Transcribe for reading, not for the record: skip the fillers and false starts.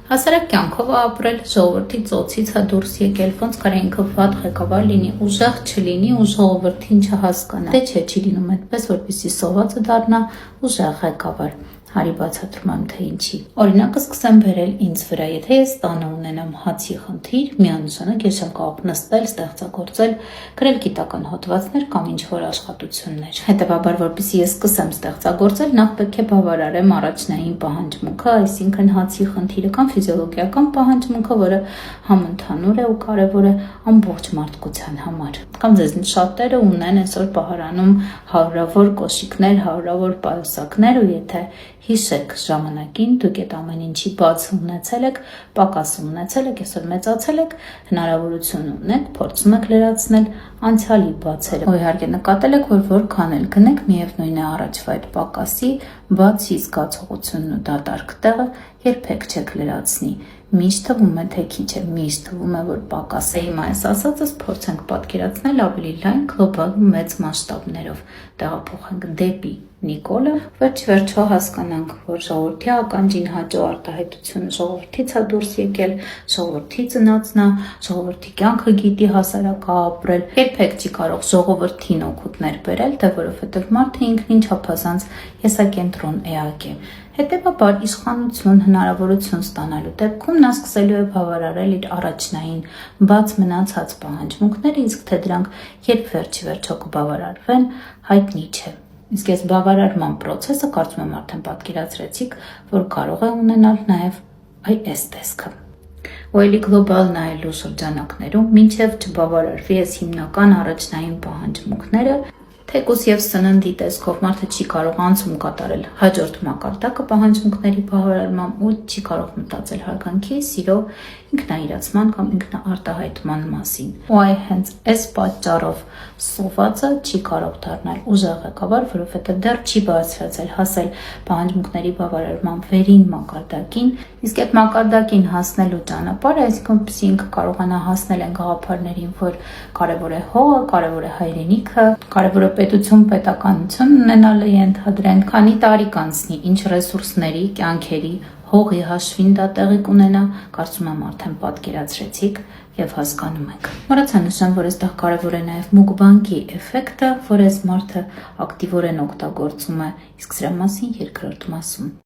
Հասարակ կյանքով ապրել, ժողովրդի ծոցից դուրս եկել, ոնց կարա ինքը վատ ղեկավար լինի, ուժեղ չլինի ու ժողովրդին չհասկանա։ Դե չէ, չի լինում այդպես, որպեսզի սովածը դառնա ուժեղ ղեկավար։ Հարի բացատրում եմ, թե ինչի։ Օրինակը սկսեմ բերել ինձ վրա, եթե ես տանը ունենամ հացի խնդիր, միանշանակ ես եմ կարող նստել, ստեղծագործել, գրել գիտական հոդվածներ կամ ինչ-որ աշխատություններ։ Հետևաբար, որպեսզի ես սկսեմ ստեղծագործել, նախ պետք է բավարարեմ առաջնային պահանջմունքը, այսինքն հացի խնդիրը կամ ֆիզիոլոգիական պահանջմունքը, որը համընդհանուր է ու կարևոր է ամբողջ մարդկության համար։ Կամ ձեզնից շատերը ունեն այսօր պահարանում հարյուրավոր կոշիկներ, հարյուրավոր պայուսակներ, ու եթե հիշեք ժամանակին, դուք այդ ամեն ինչի բաց ունեցել եք, պակաս ունեցել եք, այսօր մեծացել եք, հնարավորություն ունեք, փորձում եք լրացնել անցյալի բացերը։ Ու իհարկե նկատել եք, որ որքան էլ գնեք, միևնույն է առաջվա այդ պակասի բացի զգացողությունն ու դատարկ տեղը երբեք չեք լրացնի։ Միշտ թվում է, թե քիչ է, միշտ թվում է, որ պակաս է։ Հիմա այս ասածս փորձենք պատկերացնել ավելի լայն, գլոբալ ու մեծ մասշտաբներով, տեղափոխենք դեպի Նիկոլը, վերջ-վերջո հասկանանք, որ ժողովրդի ականջին հաճո արտահայտությունը ժողովրդից է դուրս եկել, ժողովրդի ծնածն է, ժողովրդի կյանքը գիտի հասարակա ապրել, երբեք չի կարող ժողովրդին օգուտներ բերել, թե որովհետև մարդը ինքնին չափազանց եսակենտրոն էակ է։ Հետևաբար իշխանություն, հնարավորություն ստանալու դեպքում նա սկսելու է բավարարել իր առաջնային բաց մնացած պահանջմունքները, իսկ թե դրանք երբ վերջ-վերջո կբավարարվեն, հայտնի չէ։ Իսկ այս բավարարման process-ը կարծում եմ արդեն պատկերացրեցիք, որ կարող է ունենալ նաև այս տեսքը։ Ու էլի գլոբալ նայելու շրջանակներում, մինչև չբավարարվի այս հիմնական առաջնային պահանջմունքները, թեկուզ եւ սննդի տեսքով մարդը չի կարող անցում կատարել հաջորդ մակարդակը պահանջմունքների բավարարման ու չի կարող մտածել հարգանքի, սիրո, ինքնաիրացման կամ ինքնաարտահայտման մասին։ Ու այ հենց այս պատճառով սովածը չի կարող դառնալ ուժեղ ղեկավար, որովհետև դեռ չի բարձրացել հասել պահանջմունքների բավարարման վերին մակարդակին, իսկ այդ մակարդակին հասնելու ճանապարհը, այսինքն որպեսզի ինքը կարողանա հասնել այն գաղափարներին, որ կարևոր է հողը, կարևոր է հայրենիքը, կարևոր է պետություն, պետականություն ունենալը ենթադրենք, քանի տարի կանցնի, ինչ ռեսուրսների, կյանքերի, հողի հաշվին դա տեղի կունենա, կարծում եմ արդեն պատկերացրեցիք եւ հասկանում եք։ Մոռացա նշեմ, որ այստեղ կարևոր է նաեւ մուկբանկի էֆեկտը, որ այս մարդը ակտիվորեն օգտագործում է, իսկ սրա մասին երկրորդ մասում։